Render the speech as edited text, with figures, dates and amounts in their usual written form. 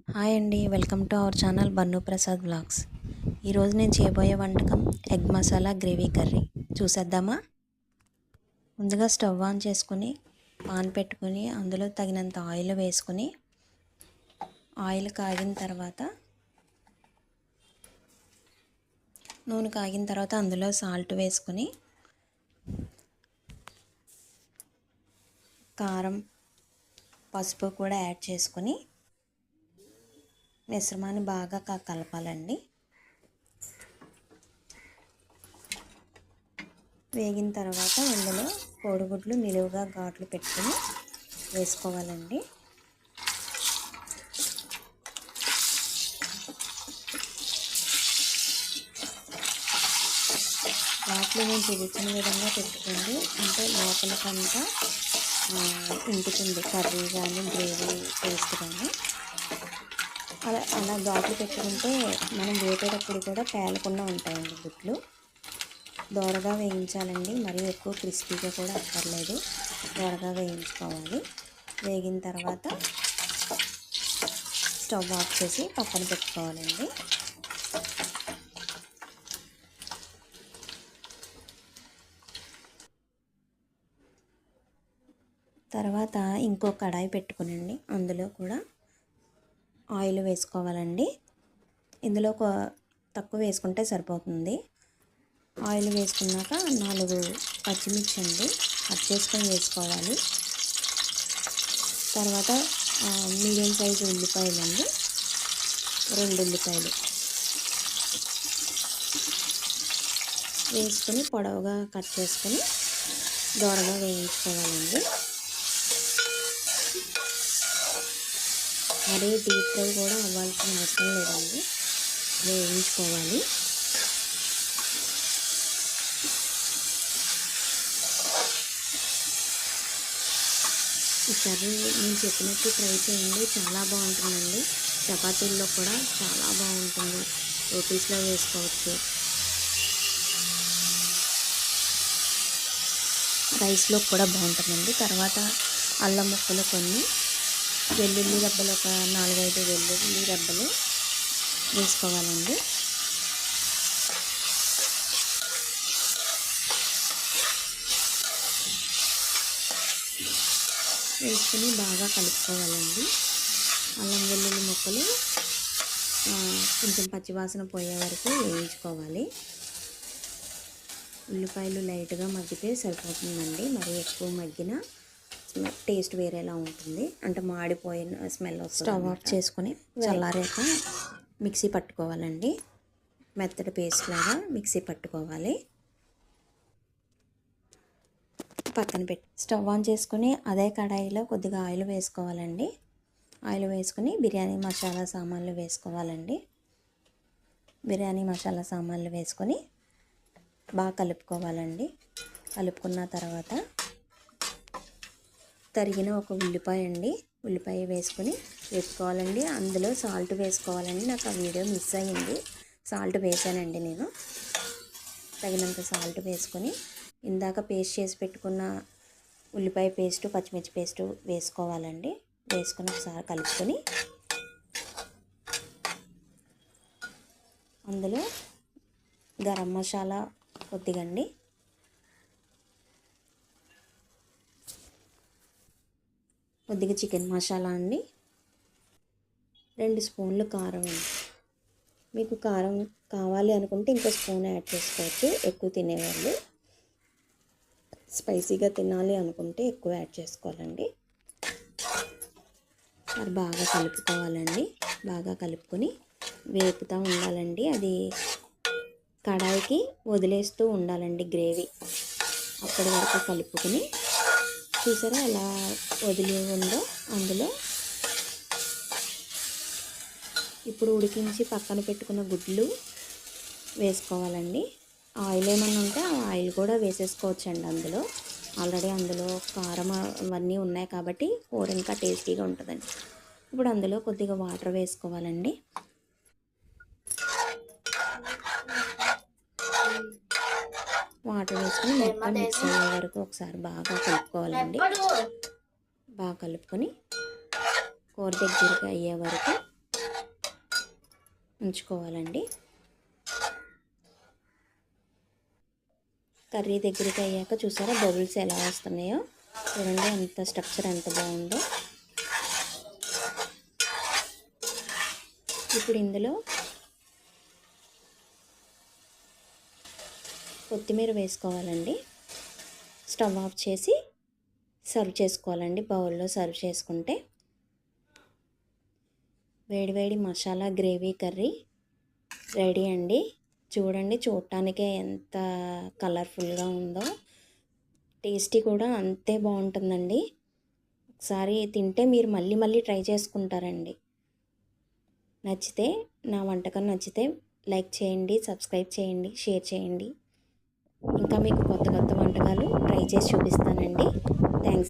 Hi అండి, welcome to our channel Bannu Prasad blogs. ఈరోజు నేను చేయబోయే వంటకం ఎగ్ మసాలా గ్రేవీ కర్రీ. చూసేద్దామా? ముందుగా స్టవ్ ఆన్ చేసుకుని పాన్ పెట్టుకుని అందులో తగినంత ఆయిల్ వేసుకుని ఆయిల్ కాగిన తర్వాత నూనె కాగిన తర్వాత అందులో సాల్ట్ వేసుకుని కారం పసుపు కూడా యాడ్ చేసుకుని మిశ్రమాన్ని బాగా కలపాలండి. వేగిన తర్వాత అందులో కోడిగుడ్లు నిలువుగా ఘాట్లు పెట్టుకుని వేసుకోవాలండి. ఘాట్లు నేను చూపించిన విధంగా పెట్టుకోండి, అంటే లోపలకంతా ఇంటుతుంది కర్రీ కానీ గ్రేవీ టేస్ట్ కానీ. అలా ఘాట్లు పెట్టుకుంటే మనం వేపేటప్పుడు కూడా పేలకుండా ఉంటాయండి గుడ్లు. దోరగా వేయించాలండి, మరీ ఎక్కువ క్రిస్పీగా కూడా అక్కర్లేదు, దోరగా వేయించుకోవాలి. వేగిన తర్వాత స్టవ్ ఆఫ్ చేసి పక్కన పెట్టుకోవాలండి. తర్వాత ఇంకో కడాయి పెట్టుకునండి, అందులో కూడా ఆయిల్ వేసుకోవాలండి. ఇందులో తక్కువ వేసుకుంటే సరిపోతుంది. ఆయిల్ వేసుకున్నాక 4 పచ్చిమిర్చి అండి కట్ చేసుకొని వేసుకోవాలి. తర్వాత మీడియం సైజు ఉల్లిపాయలు అండి, 2 ఉల్లిపాయలు వేసుకొని పొడవుగా కట్ చేసుకొని దోరగా వేయించుకోవాలండి. మరీ డీప్ ఫ్రై కూడా అవ్వాల్సిన అవసరం లేదండి, వేయించుకోవాలి. ఈ కర్రీ నేను చెప్పినట్టు ట్రై చేయండి, చాలా బాగుంటుందండి. చపాతీల్లో కూడా చాలా బాగుంటుంది, రోటీస్లో వేసుకోవచ్చు, రైస్లో కూడా బాగుంటుందండి. తర్వాత అల్లం ముక్కలు కొన్ని, వెల్లుల్లి రెబ్బలు ఒక 4-5 వెల్లుల్లి రెబ్బలు వేసుకోవాలండి. వేసుకుని బాగా కలుపుకోవాలండి. అల్లం వెల్లుల్లి ముక్కలు కొంచెం పచ్చివాసన పోయే వరకు వేయించుకోవాలి. ఉల్లిపాయలు లైట్గా మగ్గితే సరిపోతుందండి, మరి ఎక్కువ మగ్గిన టేస్ట్ వేరేలా ఉంటుంది, అంటే మాడిపోయిన స్మెల్ వస్తుంది. స్టవ్ ఆఫ్ చేసుకొని చల్లారాక మిక్సీ పట్టుకోవాలండి, మెత్తటి పేస్ట్ లాగా మిక్సీ పట్టుకోవాలి. పక్కన పెట్టి స్టవ్ ఆన్ చేసుకుని అదే కడాయిలో కొద్దిగా ఆయిల్ వేసుకోవాలండి. ఆయిల్ వేసుకుని బిర్యానీ మసాలా సామాన్లు వేసుకోవాలండి. బిర్యానీ మసాలా సామాన్లు వేసుకొని బాగా కలుపుకోవాలండి. కలుపుకున్న తర్వాత తరిగిన ఒక ఉల్లిపాయ అండి, ఉల్లిపాయ వేసుకోవాలండి. అందులో సాల్ట్ వేసుకోవాలండి. నాకు ఆ వీడియో మిస్ అయ్యింది, సాల్ట్ వేసానండి నేను. తగినంత సాల్ట్ వేసుకొని ఇందాక పేస్ట్ చేసి పెట్టుకున్న ఉల్లిపాయ పేస్టు పచ్చిమిర్చి పేస్టు వేసుకోవాలండి. వేసుకొని ఒకసారి కలుపుకొని అందులో గరం మసాలా కొద్దిగా అండి, కొద్దిగా చికెన్ మసాలా అండి, 2 స్పూన్లు కారం అండి. మీకు కారం కావాలి అనుకుంటే ఇంకో స్పూన్ యాడ్ చేసుకోవచ్చు, ఎక్కువ తినేవాళ్ళు. స్పైసీగా తినాలి అనుకుంటే ఎక్కువ యాడ్ చేసుకోవాలండి. అది బాగా కలుపుకోవాలండి. బాగా కలుపుకొని వేపుతూ ఉండాలండి. అది కడాయికి వదిలేస్తూ ఉండాలండి గ్రేవీ. అప్పటి వరకు కలుపుకొని, చూసారా ఎలా వదిలి ఉందో, అందులో ఇప్పుడు ఉడికించి పక్కన పెట్టుకున్న గుడ్లు వేసుకోవాలండి. ఆయిల్ ఏమన్నా ఉంటే ఆ ఆయిల్ కూడా వేసేసుకోవచ్చండి. అందులో ఆల్రెడీ అందులో కారం అవన్నీ ఉన్నాయి కాబట్టి కూర ఇంకా టేస్టీగా ఉంటుందండి. ఇప్పుడు అందులో కొద్దిగా వాటర్ వేసుకోవాలండి. వాటర్ వేసుకొని మొత్తం మిక్స్ అయ్యే వరకు ఒకసారి బాగా కలుపుకోవాలండి. బాగా కలుపుకొని కూర దగ్గరికి అయ్యే వరకు ఉంచుకోవాలండి. కర్రీ దగ్గరికి అయ్యాక చూసారా బబుల్స్ ఎలా వస్తున్నాయో, చూడండి ఎంత స్ట్రక్చర్ ఎంత బాగుందో. ఇప్పుడు ఇందులో కొత్తిమీర వేసుకోవాలండి. స్టవ్ ఆఫ్ చేసి సర్వ్ చేసుకోవాలండి. బౌల్లో సర్వ్ చేసుకుంటే వేడివేడి మసాలా గ్రేవీ కర్రీ రెడీ అండి. చూడండి, చూడటానికే ఎంత కలర్ఫుల్గా ఉందో, టేస్టీ కూడా అంతే బాగుంటుందండి. ఒకసారి తింటే మీరు మళ్ళీ మళ్ళీ ట్రై చేసుకుంటారండి. నచ్చితే, నా వంటకం నచ్చితే లైక్ చేయండి, సబ్స్క్రైబ్ చేయండి, షేర్ చేయండి. ఇంకా మీకు కొత్త కొత్త వంటకాలు ట్రై చేసి చూపిస్తానండి. థ్యాంక్స్.